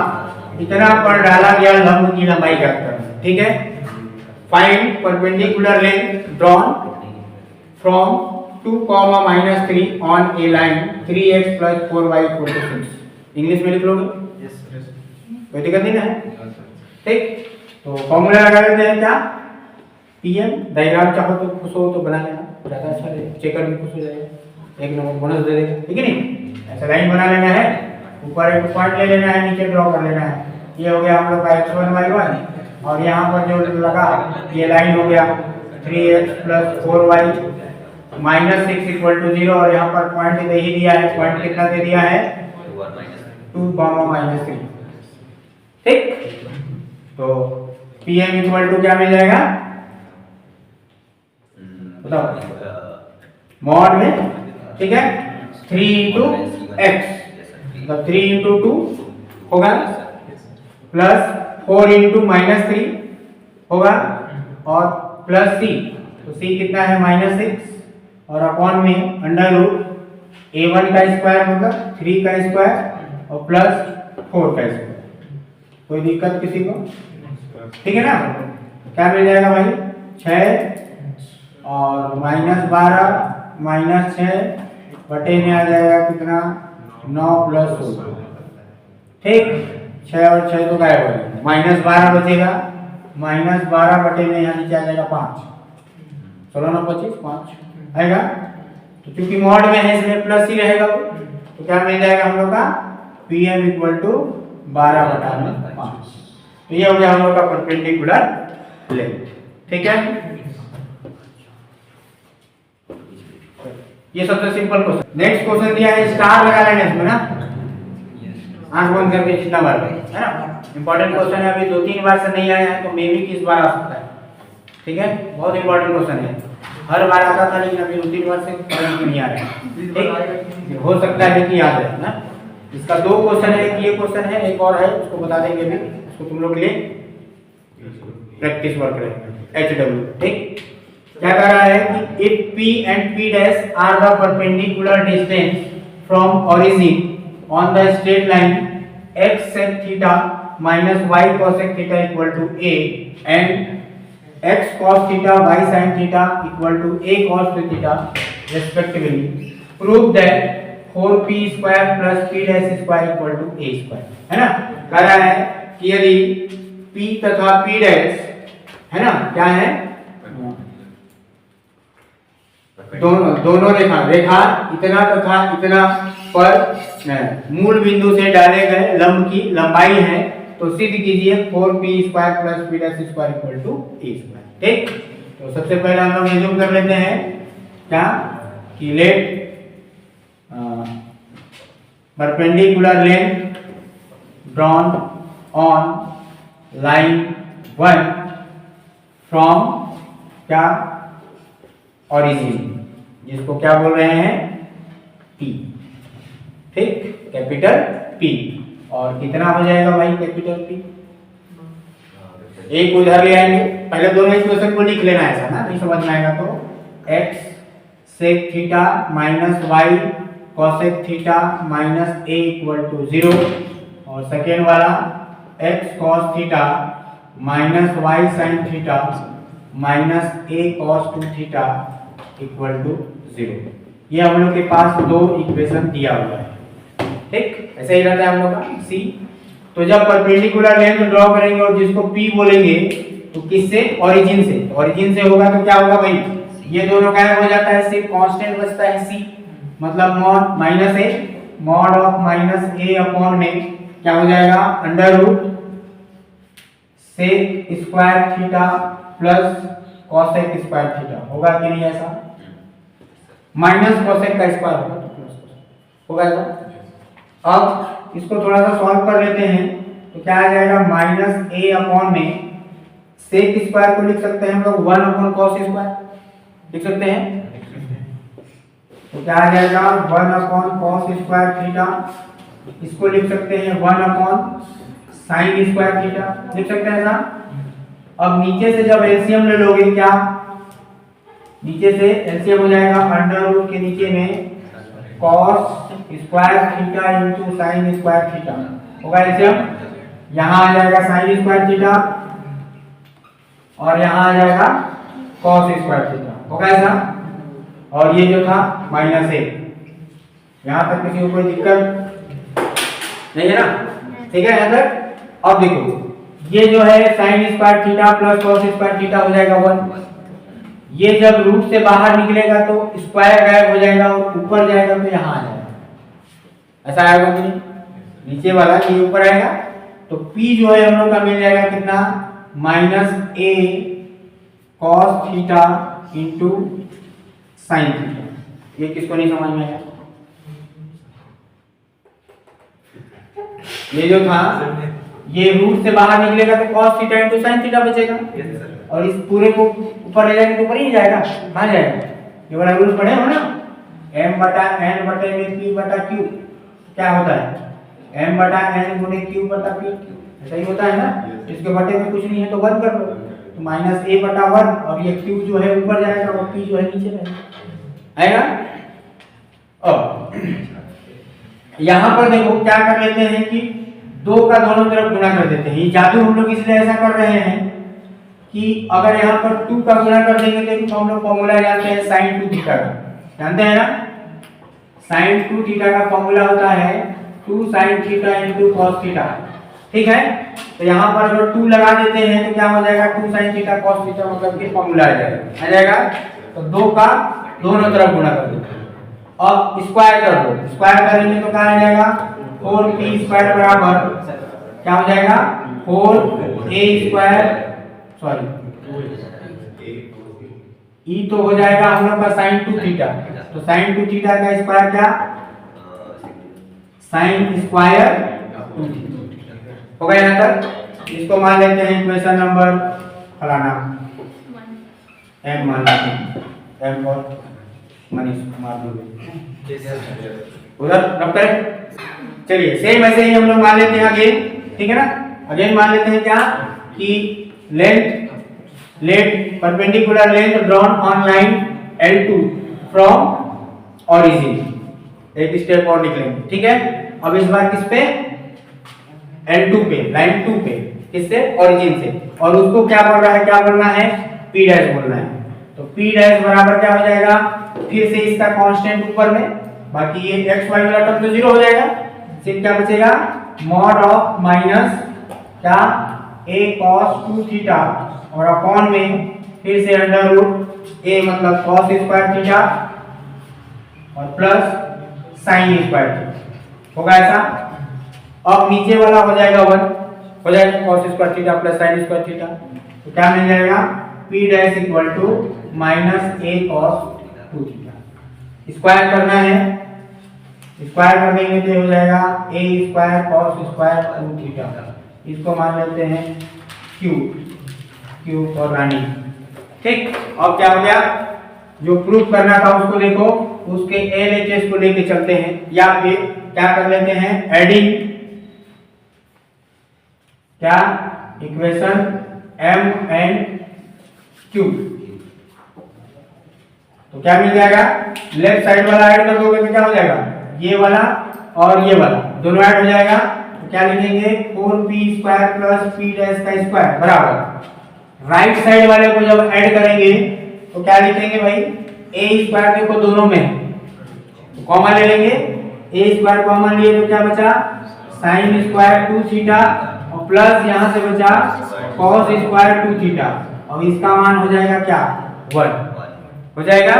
इतना पर डाला गया लंब की लंबाई ज्ञात करना। ठीक है, find perpendicular length drawn from 2,-3 on A line 3x + 4y = 6। English में लिख लोगे? कोई दिक्कत नहीं ना है? ठीक, तो फॉर्मूला लगा लेते हैं। क्या? पीएम डायग्राम चाहो तो खुश हो तो बना लेना, ज़्यादा अच्छा रहेगा, चेकर भी खुश हो जाएगा, एक नंबर बोनस दे देगा। ठीक है नहीं? ऐसा लाइन बना लेना है, ऊपर एक पॉइंट ले लेना है, नीचे ड्रॉ कर लेना है। ये हो गया हम लोग का x1 y1 और यहाँ पर जो लगा ये लाइन हो गया 3x + 4y -6 = 0 और यहाँ पर पॉइंट दे ही दिया है। पॉइंट कितना दे दिया है? 2, -3। ठीक, तो pm = क्या मिल जाएगा बताओ? मॉड में, ठीक है, 3 × x मतलब 3 × 2 होगा प्लस 4 × -3 होगा और प्लस c, तो c कितना है? -6 और अपॉन में √a1 का स्क्वायर मतलब 3 का स्क्वायर और प्लस 4 का स्क्वायर। कोई दिक्कत किसी को? ठीक है ना? क्या मिल जाएगा भाई? 6 और -12 -6 बटे में आ जाएगा कितना? 9 + 16। ठीक, 6 और 6 तो गायब हो जाएगा, -12 बचेगा। -12 बटे में यहाँ नीचे आ जाएगा 5, 16 9 25 5 आएगा। तो क्योंकि मॉड में है इसलिए प्लस ही रहेगा वो, तो क्या मिल जाएगा हम लोग का? pm = 12/5। तो ये हो गया हम लोग का परपेंडिकुलर लेंथ। ठीक है, ये सबसे सिंपल क्वेश्चन। नेक्स्ट क्वेश्चन दिया है, स्टार लगा लेना इसमें ना, आंख बंद करके जितना बार है ना। इंपॉर्टेंट क्वेश्चन है, अभी 2-3 बार से नहीं आया है तो मे भी किस बार आ सकता है। ठीक है, बहुत इंपॉर्टेंट क्वेश्चन है, हर बार आता था लेकिन अभी 2-3 बार से नहीं आ रहा है। ठीक, हो सकता है कि याद है ना। इसका 2 क्वेश्चन है, एक ये क्वेश्चन है, एक और है, उसको बता देंगे भी, उसको तुम लोग के लिए प्रैक्टिस वर्क रहेगा HW। ठीक, क्या कह रहा है कि if P and P' are the perpendicular distance from origin on the straight line x sec theta minus y cosec theta = a and x cos theta y sin theta = a cos theta respectively, prove that 4p square plus p dash square = a square। है ना? कह रहा है कि यदि p तथा p dash है ना क्या है? दोनों रेखा इतना तथा इतना पर मूल बिंदु से डाले गए लंब की लंबाई है, तो सिद्ध कीजिए 4p square plus p dash square = a square। ठीक, तो सबसे पहले हम लोग एज्यूम कर लेते हैं क्या कि let perpendicular length drawn on line 1 from क्या ओरिजिन, जिसको क्या बोल रहे हैं? P। ठीक, कैपिटल P। और कितना हो जाएगा भाई कैपिटल P? एक उधर ले आएंगे, पहले दोनों इक्वेशन को लिख लेना है, ऐसा ना नहीं समझ में आएगा तो x sec theta minus y cosec theta minus a = 0 और सेकेंड वाला x cos theta minus y sin theta minus a cos 2 theta = 0। ये हम लोग के पास 2 इक्वेशन दिया हुआ है। ठीक, ऐसे ही रहता है हम लोग का C। तो जब परपेंडिकुलर लेंथ ड्रॉ करेंगे और जिसको P बोलेंगे तो किससे? ओरिजिन से। ओरिजिन से होगा तो क्या होगा भाई? ये दोनों गायब हो जाता है, सिर्फ कांस्टेंट बचता है C, मतलब mod minus a, mod of minus a upon में क्या हो जाएगा? √sec square theta plus cosec square theta होगा कि नहीं? ऐसा माइनस cosec का स्क्वायर होगा तो प्लस होगा ऐसा। अब इसको थोड़ा सा सॉल्व कर लेते हैं तो क्या आ जाएगा? -a अपॉन में sec स्क्वायर को लिख सकते हैं हम लोग 1/cos स्क्वायर लिख सकते हैं, तो क्या आ जाएगा? 1/cos स्क्वायर थीटा, इसको लिख सकते हैं 1/sin स्क्वायर थीटा लिख सकते हैं ऐसा। अब नीचे से जब एलसीएम ले लोगे क्या नीचे से एलसीएम हो जाएगा अंडर रूट के नीचे में cos square theta into sign square theta होगा एलसीएम। यहाँ आ जाएगा साइन स्क्वायर थीटा और यहाँ आ जाएगा कॉस स्क्वायर थीटा होगा ऐसा। और ये जो था माइनस ए, यहाँ तक किसी को कोई दिक्कत नहीं है ना, ठीक है यहाँ तक। अब देखो ये जो है sign square theta plus cos square theta हो जाएगा 1। ये जब रूट से बाहर निकलेगा तो स्क्वायर गायब हो जाएगा और ऊपर जाएगा तो यहाँ आ जाएगा, ऐसा आएगा कि नहीं? नीचे वाला ये ऊपर आएगा तो P जो है हम लोग का मिल जाएगा कितना, minus a cos theta into sine theta. ये किसको नहीं समझ में आया? ये जो था ये रूट से बाहर निकलेगा तो cos theta into sine theta बचेगा और इस पूरे को ऊपर ले जाएंगे तो ऊपर ही जाएगा, कहाँ जाएगा? ये वाला रूल पढ़े हो ना, m बटा n बटे में p बटा q क्या होता है, m बटा n गुणे q बटा p, ऐसा ही होता है ना। इसके बटे में कुछ नहीं है तो 1 कर लो, तो माइनस a बटा 1 और ये q जो है ऊपर जाएगा और p जो है नीचे रहेगा, आएगा। अब यहाँ पर देखो क्या कर लेते हैं कि 2 का दोनों तरफ गुणा कर देते हैं। ये जादू हम लोग इसलिए ऐसा कर रहे हैं कि अगर यहाँ पर 2 का गुणा कर देंगे तो हम लोग फॉर्मूला जानते हैं साइन 2 थीटा का, जानते हैं ना। साइन 2 थीटा का फॉर्मूला होता है 2 sine theta into cos theta, ठीक है। तो यहाँ पर अगर 2 लगा देते हैं तो क्या हो जाएगा, 2 साइन थीटा कॉस थीटा मतलब कि फॉर्मूला आ जाएगा। तो 2 का दोनों तरफ गुणा कर देते हैं। अब स्क्वायर कर दो, स्क्वायर करेंगे तो क्या आ जाएगा, 4p स्क्वायर बराबर क्या हो जाएगा, 4a स्क्वायर सॉरी ई तो हो जाएगा हम लोग का साइन 2 थीटा। तो साइन 2 थीटा का स्क्वायर क्या, साइन स्क्वायर 2 थीटा हो गया यहाँ तक। इसको मान लेते हैं इक्वेशन नंबर फलाना m मान लेते हैं, m और मनीष कुमार उधर रख करें। चलिए सेम ऐसे ही हम लोग मान लेते हैं अगेन, ठीक है ना। अगेन मान लेते हैं क्या कि let perpendicular length drawn on line L2 from origin, एक स्टेप और निकलेंगे, ठीक है। अब इस बार किस पे, L2 पे, लाइन 2 पे, किससे, ओरिजिन से। और उसको क्या बोल रहा है, क्या बोलना है, P डैश बोलना है। तो P डैश बराबर क्या हो जाएगा, फिर से इसका कांस्टेंट ऊपर में, बाकी ये x y वाला टर्म तो 0 हो जाएगा। सिर्फ क्या बचेगा, मॉड ऑफ माइनस क्या a cos 2 थीटा और अपॉन में फिर से अंडर रूट a मतलब cos स्क्वायर थीटा और प्लस साइन स्क्वायर थीटा होगा ऐसा। अब नीचे वाला हो जाएगा 1, हो जाएगा cos square theta plus sine square theta. तो क्या मिल जाएगा, p dash equal to minus a cos 2 theta. Square करना है, स्क्वायर करने में तो हो जाएगा a square cos square 2 theta. इसको मान लेते हैं Q और रानी, ठीक। अब क्या हो गया, जो प्रूफ करना था उसको देखो, उसके LHS को लेके चलते हैं या फिर क्या कर लेते हैं, एडिंग क्या इक्वेशन M and Q। तो क्या मिल जाएगा, लेफ्ट साइड वाला ऐड कर दोगे तो क्या हो जाएगा, ये वाला और ये वाला दोनों ऐड हो जाएगा। तो क्या लिखेंगे, 4p square plus p dash का स्क्वायर बराबर राइट साइड वाले को जब ऐड करेंगे तो क्या लिखेंगे भाई, a स्क्वायर देखो दोनों में तो कॉमन ले लेंगे, a स्क्वायर कॉमन लिए तो क्या बचा, साइन स्क्वायर 2 थीटा और प्लस यहाँ से बचा cos स्क्वायर 2 थीटा। और इसका मान हो जाएगा क्या, 1 हो जाएगा।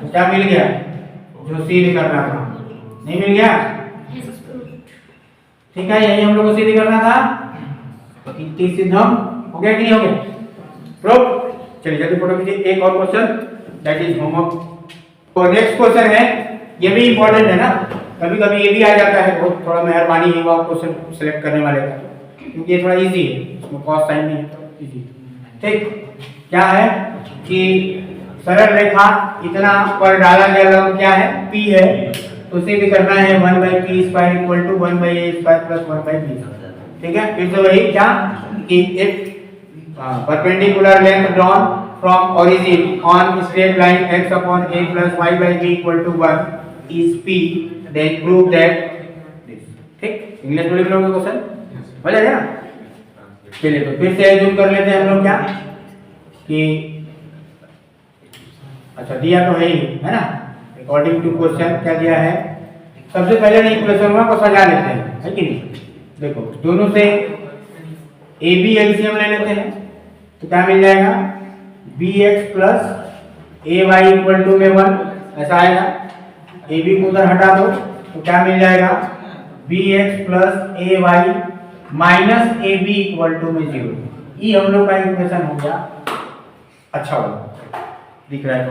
तो क्या मिल गया, जो सिद्ध करना था, नहीं मिल गया, ठीक है। यही हम लोग को सिद्ध करना था, तो इतनी सिद्ध हम हो गया कि नहीं हो गया, प्रूफ। चलिए जल्दी फोटो खींचिए। एक और क्वेश्चन दैट इज होमवर्क। तो नेक्स्ट क्वेश्चन है, ये भी इंपॉर्टेंट है ना, कभी कभी ये भी आ जाता है, बहुत थोड़ा मेहरबानी है वो क्वेश्चन सेलेक्ट करने वाले का, क्योंकि ये थोड़ा इजी है, इसमें कॉस साइन नहीं है तो इजी, ठीक। क्या है कि सरल रेखा इतना पर डाला गया लंब क्या है, P है, तो सिद्ध करना है 1/p square equal to 1/a square plus 1/b, ठीक है। फिर से वही क्या कि एक perpendicular length drawn from origin on straight line x upon a plus y by b equal to 1 is p, then prove that this. ठीक, English में लिख लोगे क्वेश्चन, हो जाएगा ना? चलिए तो फिर से एज्यूम कर लेते हैं हम लोग क्या कि अच्छा दिया तो है ही, है ना? अकॉर्डिंग टू क्वेश्चन क्या दिया है, सबसे पहले ना इक्वेशन को सजा लेते हैं, है कि नहीं? देखो दोनों से ए बी एलसीएम ले लेते हैं तो क्या मिल जाएगा, B x plus A Y equal to में 1, ऐसा आएगा। ए बी को उधर हटा दो तो क्या मिल जाएगा, B x plus A y minus a b equal to में 0। ये हम लोग का इक्वेशन हो गया, अच्छा होगा, दिख रहा है तो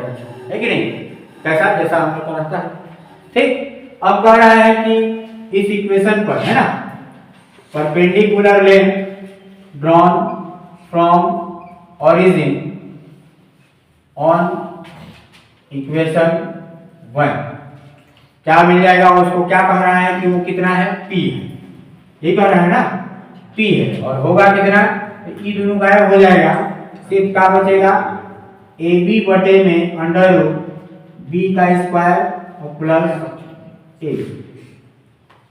है कि नहीं? कैसा, जैसा हम लोग का रहता है। ठीक, अब कह रहा है कि इस इक्वेशन पर, है ना, perpendicular length drawn from origin on equation 1 क्या मिल जाएगा, उसको क्या कह रहा है कि वो कितना है, p है, ये कह रहा है ना, p है, और होगा कितना, ये दोनों गायब हो जाएगा, सिर्फ क्या बचेगा, ए बी बटे में अंडर रूट बी का स्क्वायर और प्लस ए,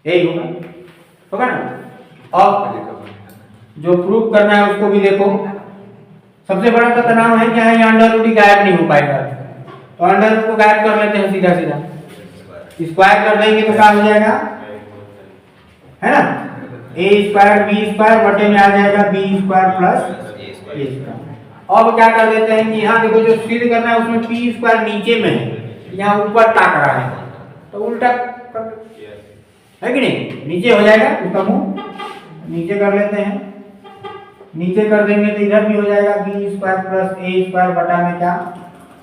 यही होगा ना? अब जो प्रूफ करना है उसको भी देखो, सबसे बड़ा तो तनाव है क्या है, ये अंडर रूट ही गायब नहीं हो पाएगा, तो अंडर रूट को गायब कर लेते हैं, सीधा सीधा स्क्वायर कर देंगे तो क्या हो जाएगा, है ना, ए स्क्वायर बी स्क्वायर बटे में आ जाएगा बी स्क्वायर प्लस ए स्क्वायर। अब क्या कर देते हैं कि यहाँ देखो जो सिद्ध करना है उसमें पी स्क्वायर नीचे में है, यहाँ ऊपर ताक रहा है, तो उल्टा है कि नहीं, नीचे हो जाएगा, उसका मुंह नीचे कर लेते हैं, नीचे कर देंगे तो इधर भी हो जाएगा बी स्क्वायर प्लस ए स्क्वायर बटा में क्या,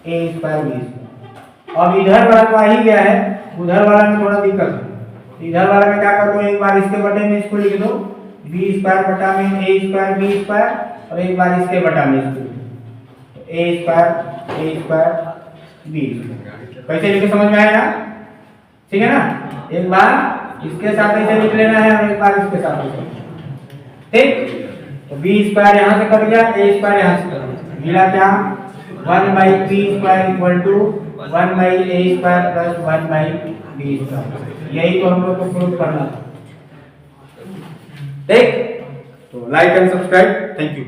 ए स्क्वायर बी स्क्वायर। अब इधर वाला तो आ ही गया है, उधर वाला में थोड़ा दिक्कत है, इधर वाला में क्या कर दो, एक बार इसके बटे में इसको लिख दो, बी स्क्वायर बटा में ए स्क्वायर बी स्क्वायर, और एक बार इसके बटा में इसको ए स्क्वायर बी स्क्वायर। कैसे लिखे समझ में आएगा, ठीक है ना? एक बार इसके साथ ऐसे लिख लेना है और एक बार इसके साथ ऐसे, ठीक? तो बी स्क्वायर यहाँ से कट गया, ए स्क्वायर यहाँ से कट गया, मिला क्या, 1 by b square equal to 1 by a square plus 1 by b square. यही तो हम लोग को प्रूव करना था, ठीक? तो like and subscribe, thank you.